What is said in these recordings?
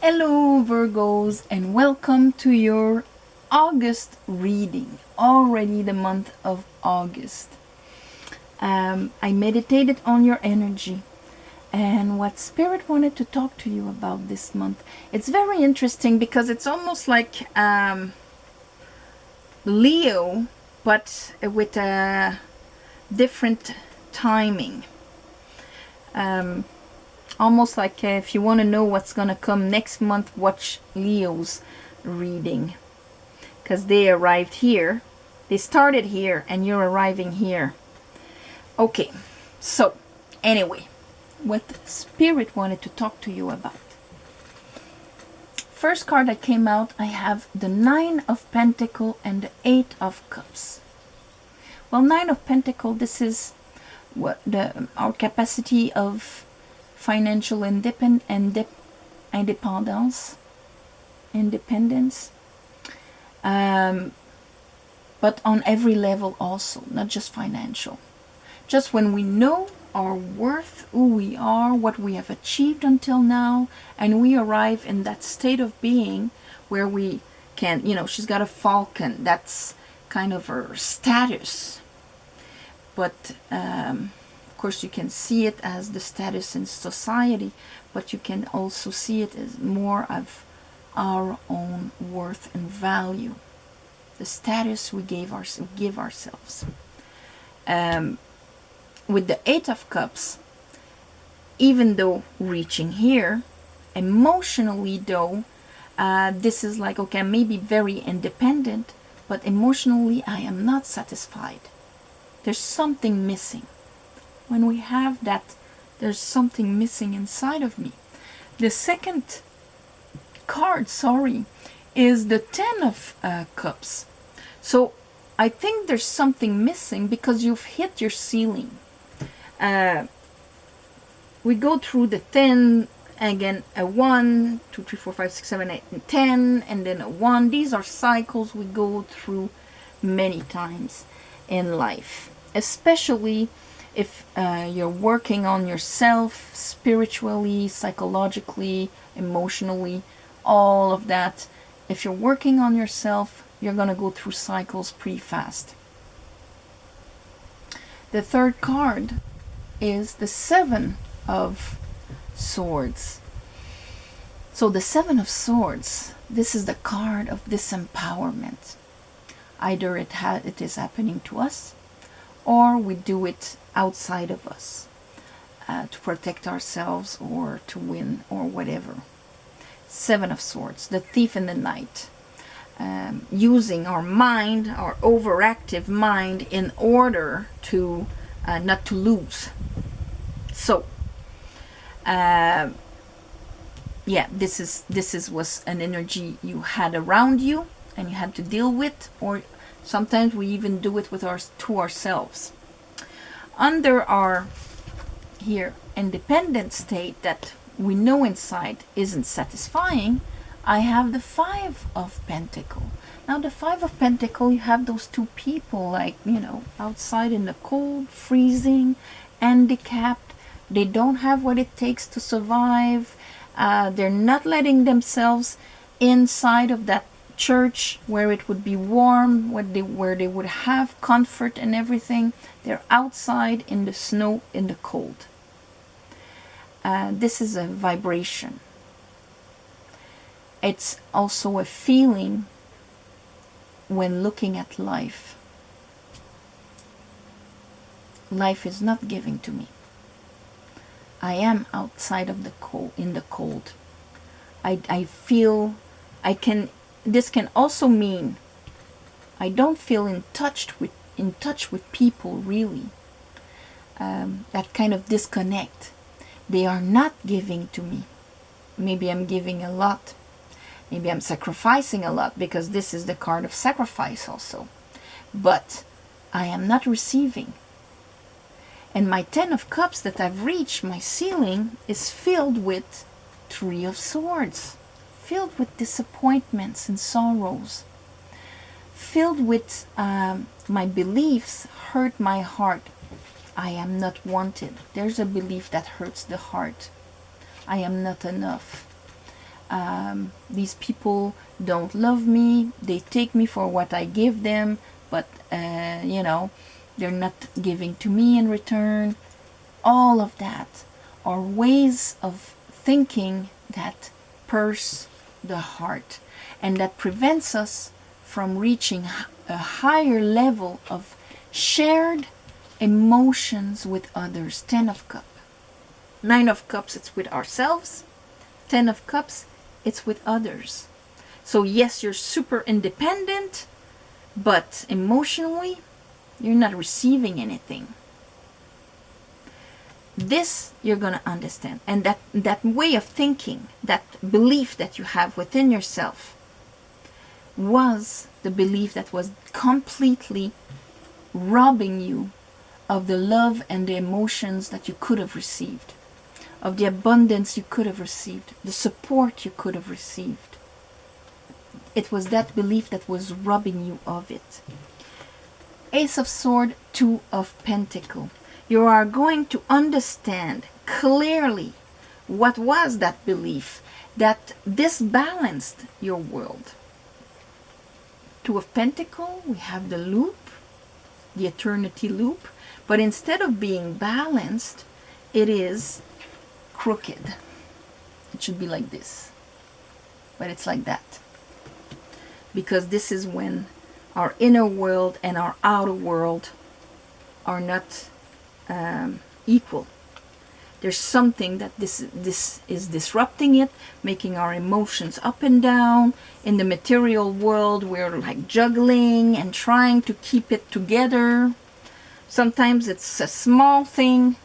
Hello Virgos, and welcome to your August reading. Already the month of August. I meditated on your energy and what Spirit wanted to talk to you about this month. It's very interesting because it's almost like Leo, but with a different timing. Almost like if you want to know what's going to come next month, watch Leo's reading. Because they arrived here. They started here and you're arriving here. Okay, so anyway, what Spirit wanted to talk to you about. First card that came out, I have the Nine of Pentacles and the Eight of Cups. Well, Nine of Pentacles, this is what our capacity of financial independence, but on every level also, not just financial. Just when we know our worth, who we are, what we have achieved until now, and we arrive in that state of being where we can, she's got a falcon, that's kind of her status. But of course you can see it as the status in society, but you can also see it as more of our own worth and value, the status we give ourselves. With the Eight of Cups, even though reaching here, emotionally though, this is like, okay, I may be very independent, but emotionally I am not satisfied. There's something missing. When we have that, there's something missing inside of me. The second card, is the Ten of Cups. So I think there's something missing because you've hit your ceiling. We go through the 10, again a 1, 2, 3, 4, 5, 6, 7, 8, and 10, and then a 1. These are cycles we go through many times in life, especially if you're working on yourself spiritually, psychologically, emotionally, all of that. If you're working on yourself, you're going to go through cycles pretty fast. The third card is the Seven of Swords. So the Seven of Swords, this is the card of disempowerment. Either it is happening to us, or we do it outside of us to protect ourselves or to win or whatever. Seven of Swords, the thief in the night. Using our mind, our overactive mind, in order to not to lose. So yeah, this was an energy you had around you and you had to deal with, or sometimes we even do it with to ourselves. Under our here independent state that we know inside isn't satisfying, I have the Five of Pentacles. Now the Five of Pentacles, you have those two people, like, outside in the cold, freezing, handicapped. They don't have what it takes to survive. They're not letting themselves inside of that church where it would be warm, where they would have comfort and everything. They're outside in the snow, in the cold. This is a vibration. It's also a feeling when looking at life. Life is not giving to me. I am outside of the cold, in the cold. I feel this can also mean I don't feel in touch with people really. That kind of disconnect. They are not giving to me. Maybe I'm giving a lot. Maybe I'm sacrificing a lot, because this is the card of sacrifice also. But I am not receiving. And my Ten of Cups that I've reached, my ceiling, is filled with Three of Swords. Filled with disappointments and sorrows. Filled with my beliefs hurt my heart. I am not wanted. There's a belief that hurts the heart. I am not enough. these people don't love me, they take me for what I give them, but you know, they're not giving to me in return. All of that are ways of thinking that purse the heart, and that prevents us from reaching a higher level of shared emotions with others. 10 of Cups. 9 of Cups, it's with ourselves. 10 of Cups, it's with others. So yes, you're super independent, but emotionally, you're not receiving anything. This you're going to understand. And that way of thinking, that belief that you have within yourself, was the belief that was completely robbing you of the love and the emotions that you could have received, of the abundance you could have received, the support you could have received. It was that belief that was robbing you of it. Ace of Swords, 2 of Pentacles. You are going to understand clearly what was that belief that disbalanced your world. 2 of Pentacles, we have the loop, the eternity loop, but instead of being balanced, it is crooked. It should be like this, but it's like that. Because this is when our inner world and our outer world are not equal. There's something that this is disrupting it, making our emotions up and down. In the material world, we're like juggling and trying to keep it together. Sometimes it's a small thing.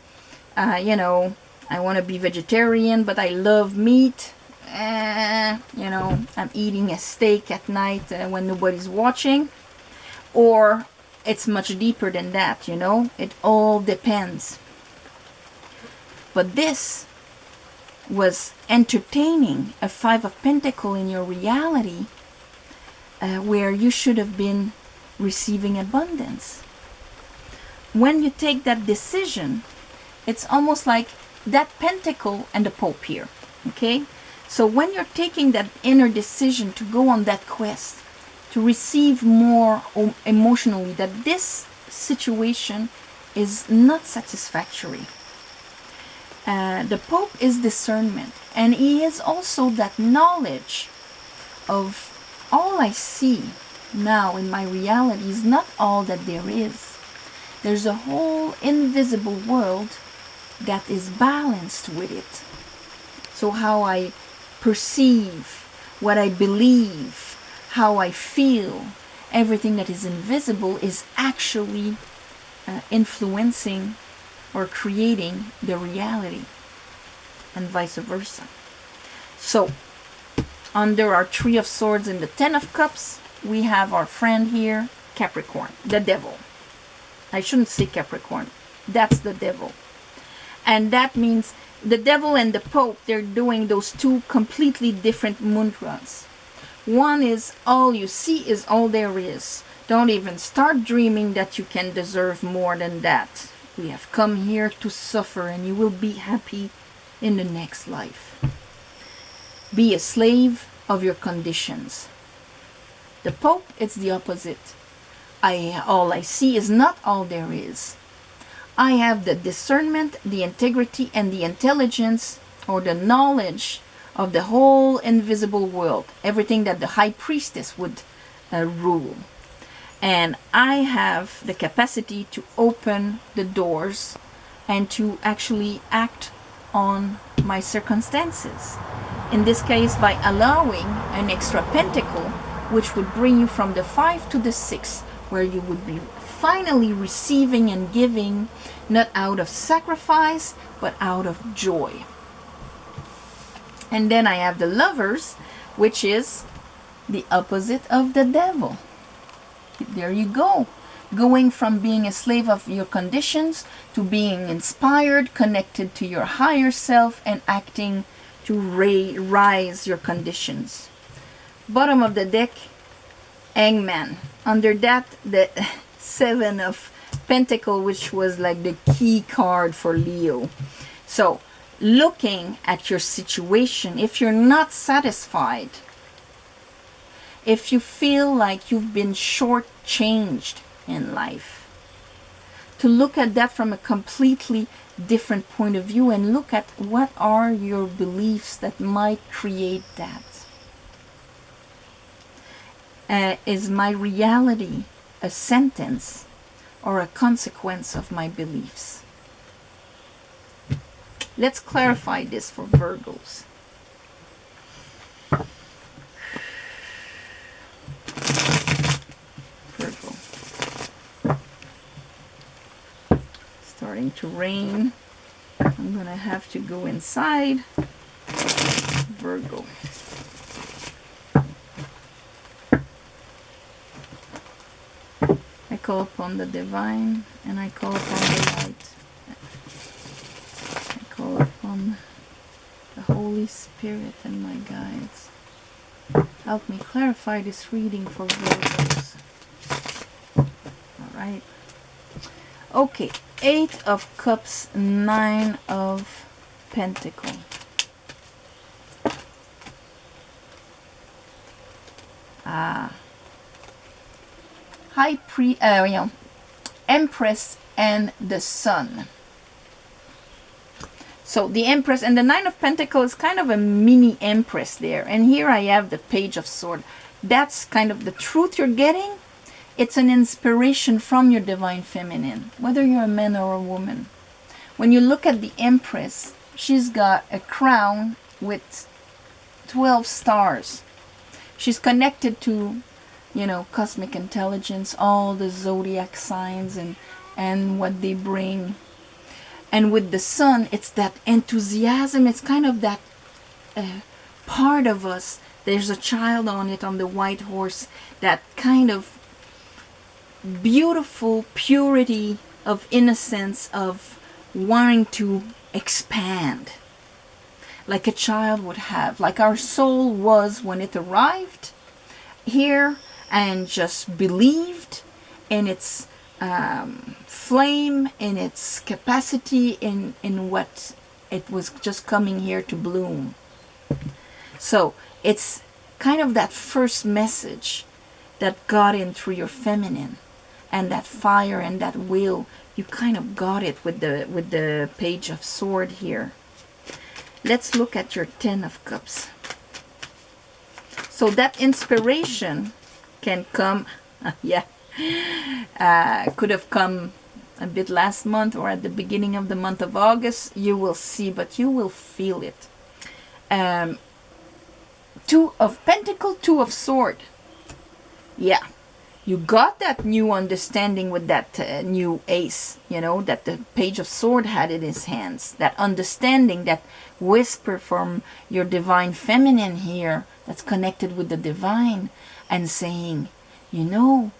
You know, I want to be vegetarian, but I love meat. You know, I'm eating a steak at night when nobody's watching. Or it's much deeper than that, you know. It all depends. But this was entertaining a 5 of Pentacles in your reality, where you should have been receiving abundance. When you take that decision, it's almost like that Pentacle and the Pope here, okay? So when you're taking that inner decision to go on that quest, to receive more emotionally, that this situation is not satisfactory. The Pope is discernment, and he is also that knowledge of all I see now in my reality is not all that there is. There's a whole invisible world that is balanced with it. So how I perceive, what I believe, how I feel, everything that is invisible is actually influencing or creating the reality, and vice versa. So, under our 3 of Swords and the 10 of Cups, we have our friend here, Capricorn, the devil. I shouldn't say Capricorn. That's the devil. And that means the devil and the Pope, they're doing those 2 completely different mantras. One is all you see is all there is. Don't even start dreaming that you can deserve more than that. We have come here to suffer, and you will be happy in the next life. Be a slave of your conditions. The Pope, it's the opposite. All I see is not all there is. I have the discernment, the integrity, and the intelligence, or the knowledge of the whole invisible world, everything that the high priestess would rule. And I have the capacity to open the doors and to actually act on my circumstances. In this case, by allowing an extra pentacle, which would bring you from the 5 to the 6, where you would be finally receiving and giving, not out of sacrifice, but out of joy. And then I have the Lovers, which is the opposite of the devil. There you go. Going from being a slave of your conditions to being inspired, connected to your higher self, and acting to rise your conditions. Bottom of the deck, Hangman. Under that, the 7 of Pentacles, which was like the key card for Leo. So looking at your situation, if you're not satisfied, if you feel like you've been shortchanged in life, to look at that from a completely different point of view and look at what are your beliefs that might create that. Is my reality a sentence or a consequence of my beliefs? Let's clarify this for Virgos. Virgo. Starting to rain. I'm going to have to go inside. Virgo. I call upon the divine and I call upon the light. I call upon the Holy Spirit and my guides. Help me clarify this reading for Virgos. Alright. Okay. 8 of Cups, 9 of Pentacles. Empress and the Sun. So the Empress and the 9 of Pentacles is kind of a mini Empress there. And here I have the Page of Swords. That's kind of the truth you're getting. It's an inspiration from your Divine Feminine, whether you're a man or a woman. When you look at the Empress, she's got a crown with 12 stars. She's connected to, you know, cosmic intelligence, all the zodiac signs and what they bring. And with the Sun, it's that enthusiasm. It's kind of that part of us. There's a child on it, on the white horse. That kind of beautiful purity of innocence, of wanting to expand. Like a child would have. Like our soul was when it arrived here and just believed in its flame, in its capacity, in what it was just coming here to bloom. So it's kind of that first message that got in through your feminine, and that fire and that will, you kind of got it with the Page of Swords here. Let's look at your 10 of Cups. So that inspiration can come, could have come a bit last month or at the beginning of the month of August. You will see, but you will feel it. 2 of Pentacles, 2 of Swords. Yeah, you got that new understanding with that new ace, you know, that the Page of Swords had in his hands. That understanding, that whisper from your Divine Feminine here, that's connected with the divine, and saying, you know,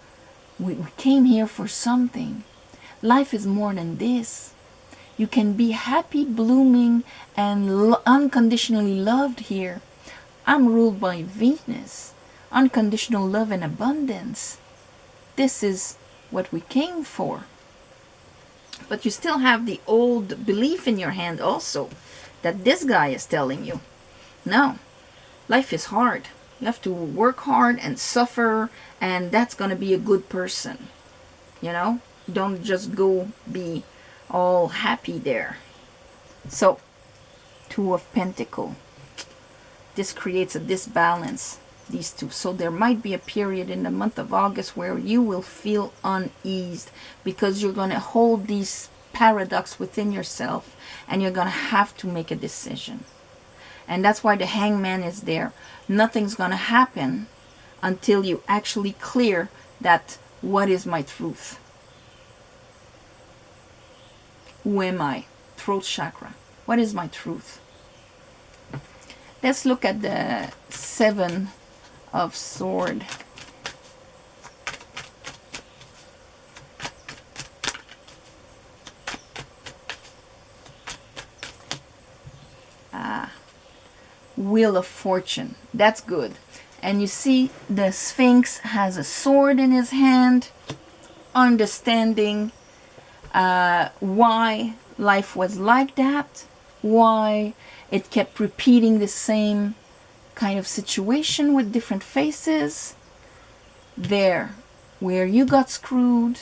we came here for something. Life is more than this. You can be happy, blooming, and unconditionally loved here. I'm ruled by Venus. Unconditional love and abundance. This is what we came for. But you still have the old belief in your hand also, that this guy is telling you, no, life is hard. You have to work hard and suffer, and that's going to be a good person. You know, don't just go be all happy there. So, 2 of Pentacles. This creates a disbalance, these two. So there might be a period in the month of August where you will feel uneased because you're going to hold these paradox within yourself and you're going to have to make a decision. And that's why the Hangman is there. Nothing's going to happen until you actually clear that, what is my truth? Who am I? Throat chakra. What is my truth? Let's look at the 7 of Swords. Wheel of Fortune. That's good. And you see the Sphinx has a sword in his hand, understanding why life was like that, why it kept repeating the same kind of situation with different faces. There, where you got screwed,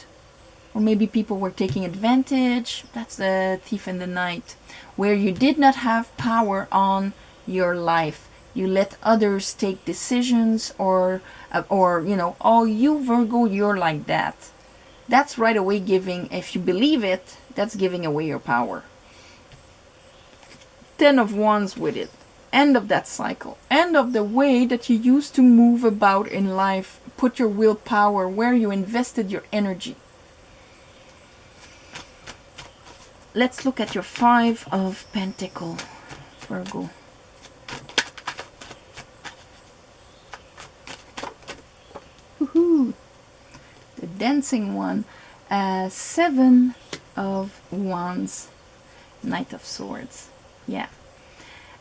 or maybe people were taking advantage. That's the thief in the night. Where you did not have power on your life. You let others take decisions, or you know, oh, you Virgo, you're like that. That's right away giving, if you believe it, that's giving away your power. 10 of Wands with it. End of that cycle. End of the way that you used to move about in life. Put your willpower where you invested your energy. Let's look at your 5 of Pentacles, Virgo. Woohoo! The dancing one. 7 of Wands, Knight of Swords. Yeah.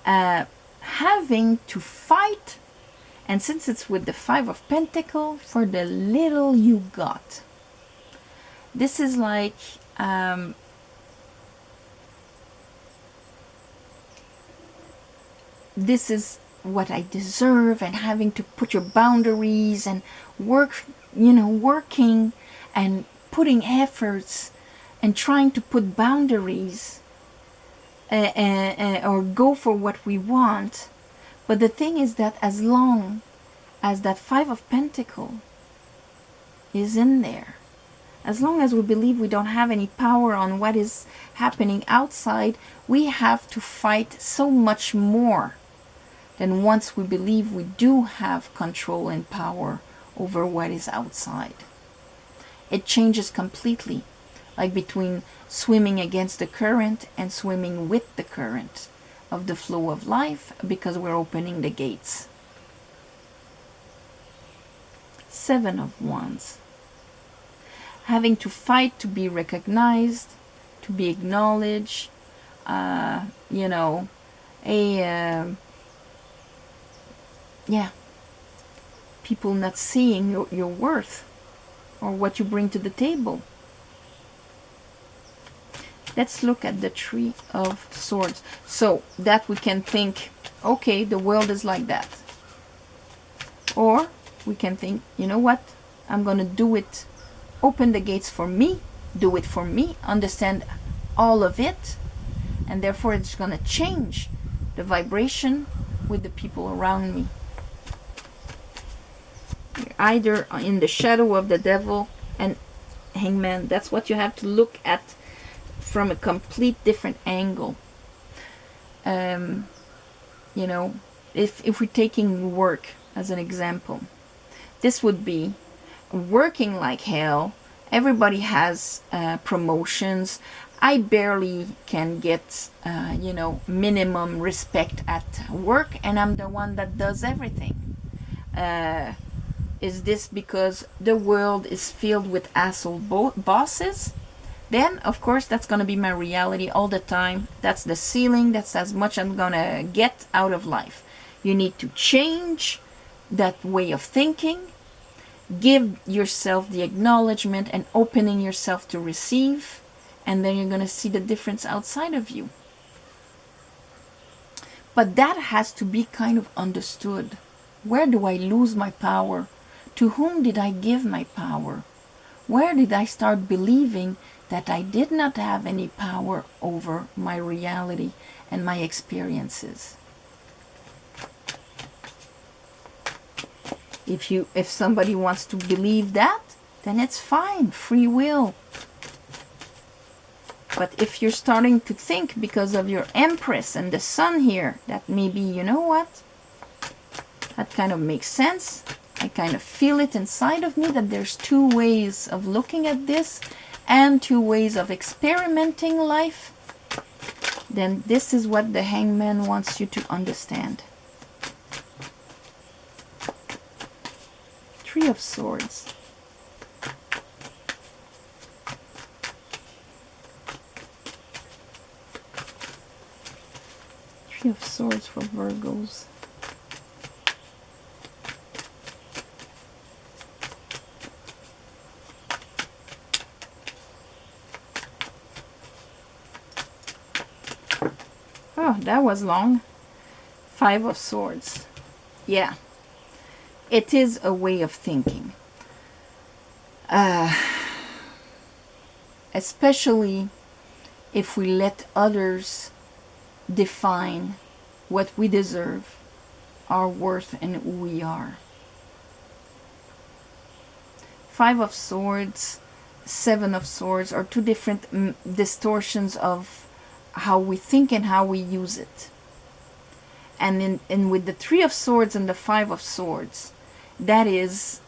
Having to fight, and since it's with the 5 of Pentacles, for the little you got. This is like this is what I deserve, and having to put your boundaries and work, you know, working and putting efforts and trying to put boundaries or go for what we want. But the thing is that as long as that 5 of Pentacles is in there, as long as we believe we don't have any power on what is happening outside, we have to fight so much more than once we believe we do have control and power over what is outside. It changes completely, like between swimming against the current and swimming with the current of the flow of life, because we're opening the gates. 7 of Wands. Having to fight to be recognized, to be acknowledged, you know, yeah, people not seeing your worth or what you bring to the table. Let's look at the 3 of Swords. So that we can think, okay, the world is like that. Or we can think, you know what, I'm going to do it. Open the gates for me, do it for me, understand all of it, and therefore it's going to change the vibration with the people around me. You're either in the shadow of the devil and Hangman. That's what you have to look at from a complete different angle. You know, if we're taking work as an example, this would be working like hell. Everybody has promotions. I barely can get, you know, minimum respect at work, and I'm the one that does everything. Is this because the world is filled with asshole bosses? Then, of course, that's going to be my reality all the time. That's the ceiling. That's as much I'm going to get out of life. You need to change that way of thinking. Give yourself the acknowledgement and opening yourself to receive. And then you're going to see the difference outside of you. But that has to be kind of understood. Where do I lose my power? To whom did I give my power? Where did I start believing that I did not have any power over my reality and my experiences? If somebody wants to believe that, then it's fine, free will. But if you're starting to think because of your Empress and the Sun here, that maybe, you know what, that kind of makes sense. I kind of feel it inside of me that there's 2 ways of looking at this and 2 ways of experimenting life. Then this is what the Hangman wants you to understand. 3 of Swords. Three of Swords for Virgos. Oh, that was long. Five of Swords. Yeah. It is a way of thinking. Especially if we let others define what we deserve, our worth, and who we are. Five of Swords, Seven of Swords are two different distortions of how we think and how we use it. And with the Three of Swords and the Five of Swords, that is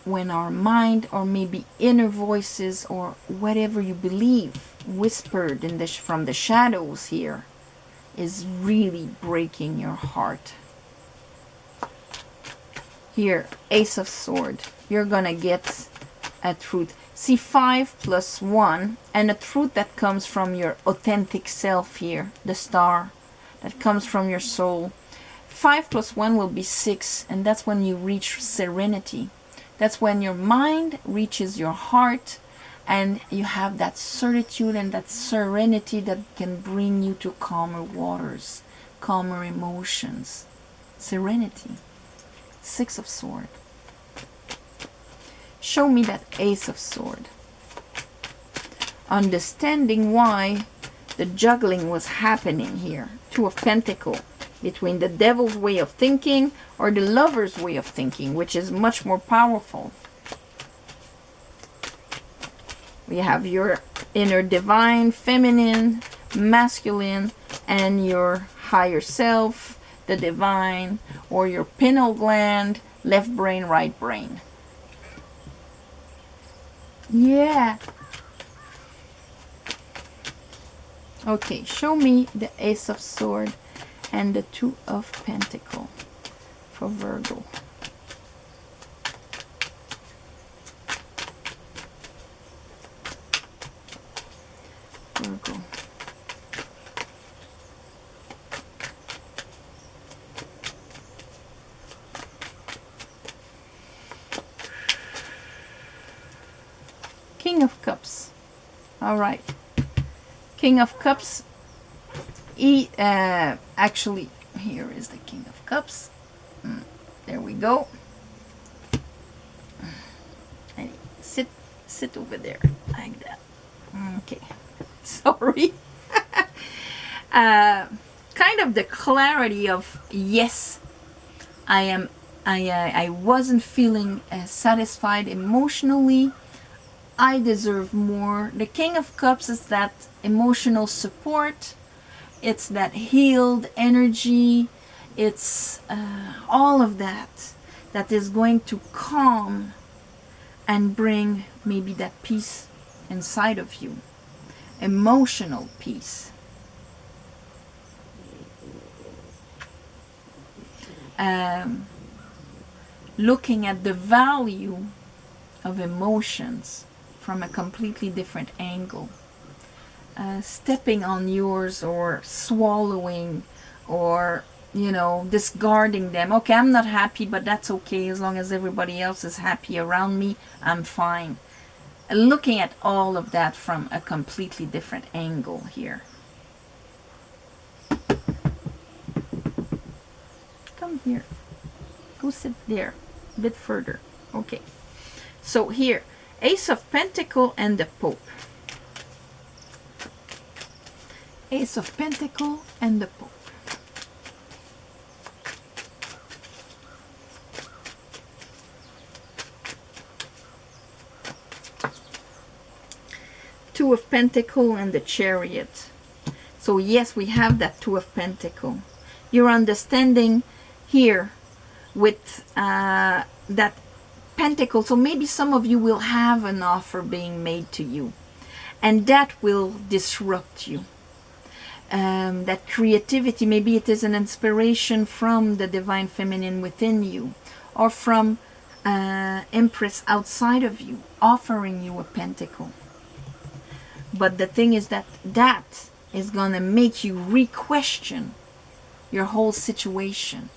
when our mind, or maybe inner voices, or whatever you believe whispered from the shadows here, is really breaking your heart. Here, Ace of Sword, you're gonna get a truth. See, 5 plus 1, and a truth that comes from your authentic self here, the star, that comes from your soul. 5 plus 1 will be 6, and that's when you reach serenity. That's when your mind reaches your heart, and you have that certitude and that serenity that can bring you to calmer waters, calmer emotions. Serenity. 6 of Sword. Show me that Ace of Sword. Understanding why the juggling was happening here. 2 of Pentacle. Between the devil's way of thinking or the lover's way of thinking, which is much more powerful. We have your inner divine, feminine, masculine, and your higher self, the divine, or your pineal gland, left brain, right brain. Yeah. Okay, show me the Ace of Sword and the 2 of Pentacle for Virgo. Virgo. King of Cups. All right. King of Cups. Actually, here is the King of Cups. There we go. And sit over there like that. Okay. Sorry. Kind of the clarity of, yes, I wasn't feeling satisfied emotionally. I deserve more. The King of Cups is that emotional support. It's that healed energy. It's all of that is going to calm and bring maybe that peace inside of you. Emotional peace. Looking at the value of emotions from a completely different angle. Stepping on yours, or swallowing, or discarding them. Okay, I'm not happy, but that's okay. As long as everybody else is happy around me, I'm fine. Looking at all of that from a completely different angle here. Come here. Go sit there. A bit further. Okay. So here, Ace of Pentacle and the Pope. Ace of Pentacle and the Pope. Two of Pentacle and the Chariot. So yes, we have that Two of Pentacle. You're understanding here with that Pentacle. So maybe some of you will have an offer being made to you, and that will disrupt you. That creativity, maybe it is an inspiration from the divine feminine within you, or from Empress outside of you, offering you a pentacle. But the thing is that is going to make you re-question your whole situation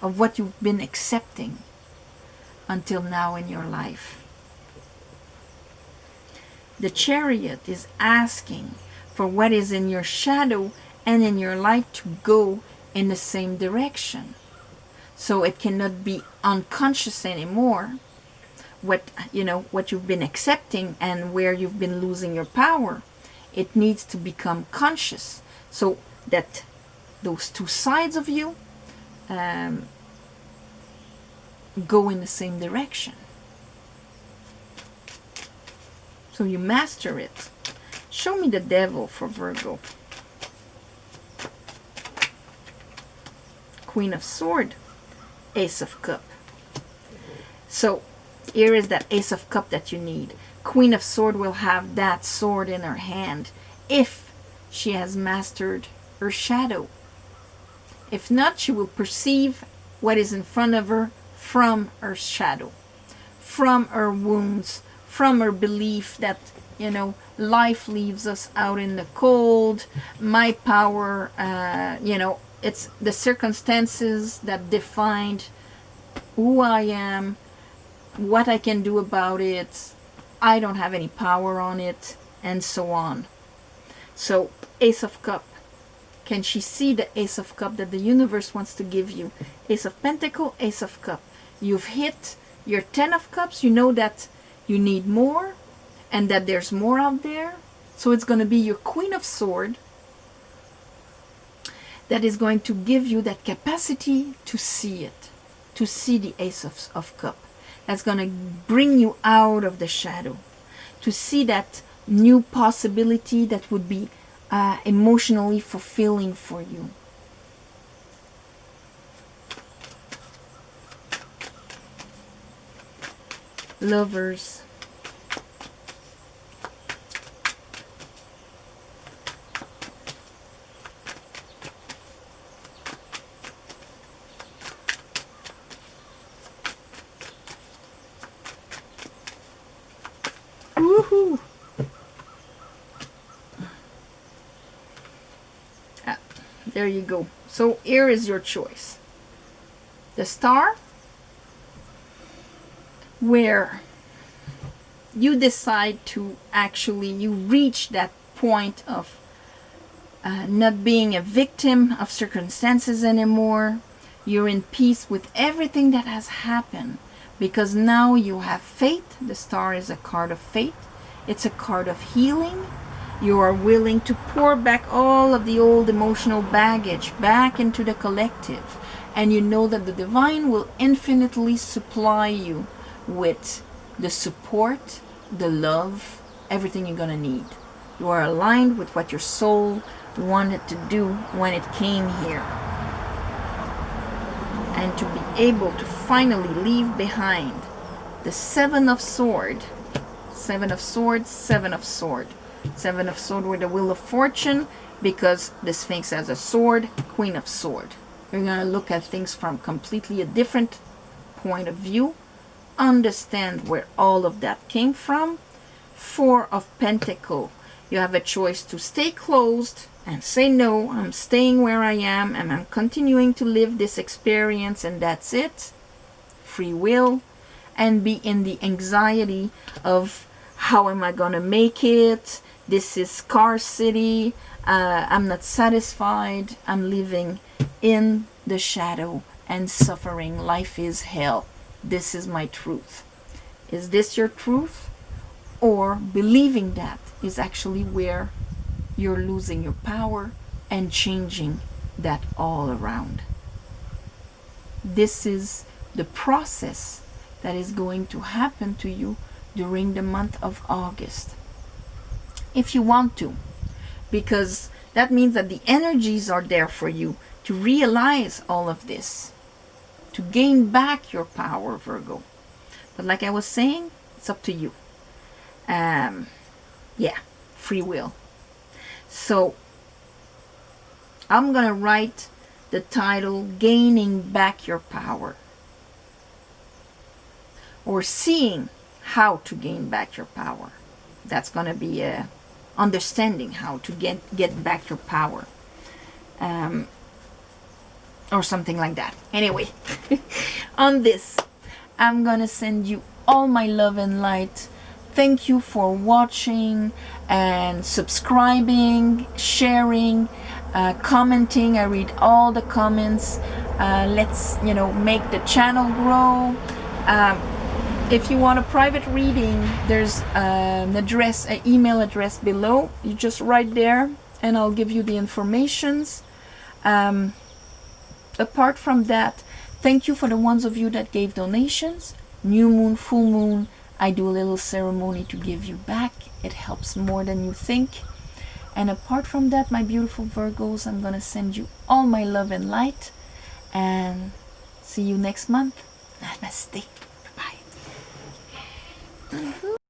of what you've been accepting until now in your life. The Chariot is asking for what is in your shadow and in your light to go in the same direction. So it cannot be unconscious anymore, what you've been accepting and where you've been losing your power. It needs to become conscious, so that those two sides of you go in the same direction. So you master it. Show me the devil for Virgo. Queen of Sword, Ace of Cup. So here is that Ace of Cup that you need. Queen of Sword will have that sword in her hand if she has mastered her shadow. If not, she will perceive what is in front of her from her shadow, from her wounds, from her belief that, life leaves us out in the cold. My power, it's the circumstances that defined who I am, what I can do about it. I don't have any power on it, and so on. So, Ace of Cup. Can she see the Ace of Cup that the universe wants to give you? Ace of Pentacle, Ace of Cup. You've hit your 10 of Cups. You know that you need more and that there's more out there. So it's going to be your Queen of Sword that is going to give you that capacity to see it, to see the Ace of Cup. That's going to bring you out of the shadow, to see that new possibility that would be emotionally fulfilling for you. Lovers. Woohoo! There you go. So here is your choice. The Star, where you decide to you reach that point of not being a victim of circumstances anymore. You're in peace with everything that has happened, because now you have faith. The Star is a card of faith. It's a card of healing. You are willing to pour back all of the old emotional baggage back into the collective. And you know that the divine will infinitely supply you with the support, the love, everything you're going to need. You are aligned with what your soul wanted to do when it came here. And to be able to finally leave behind the Seven of Swords. Seven of Swords, Seven of Swords. Seven of Swords with the Wheel of Fortune, because the Sphinx has a sword. Queen of Swords. You're going to look at things from completely a different point of view. Understand where all of that came from. Four of Pentacles. You have a choice to stay closed and say, no, I'm staying where I am and I'm continuing to live this experience, and that's it. Free will. And be in the anxiety of, how am I going to make it? This is scarcity. I'm not satisfied. I'm living in the shadow and suffering. Life is hell. This is my truth. Is this your truth? Or believing that is actually where you're losing your power and changing that all around. This is the process that is going to happen to you during the month of August. If you want to, because that means that the energies are there for you to realize all of this, to gain back your power, Virgo. But like I was saying, it's up to you. Free will. So I'm gonna write the title, Gaining Back Your Power, or Seeing How to Gain Back Your Power. That's gonna be understanding how to get back your power, or something like that. Anyway, on this, I'm gonna send you all my love and light. Thank you for watching and subscribing, sharing. commenting. I read all the comments. Let's, you know, make the channel grow. If you want a private reading, there's an address, an email address below. You just write there and I'll give you the informations. Apart from that, thank you for the ones of you that gave donations. New moon, full moon, I do a little ceremony to give you back. It helps more than you think. And apart from that, my beautiful Virgos, I'm going to send you all my love and light. And see you next month. Namaste. Bye.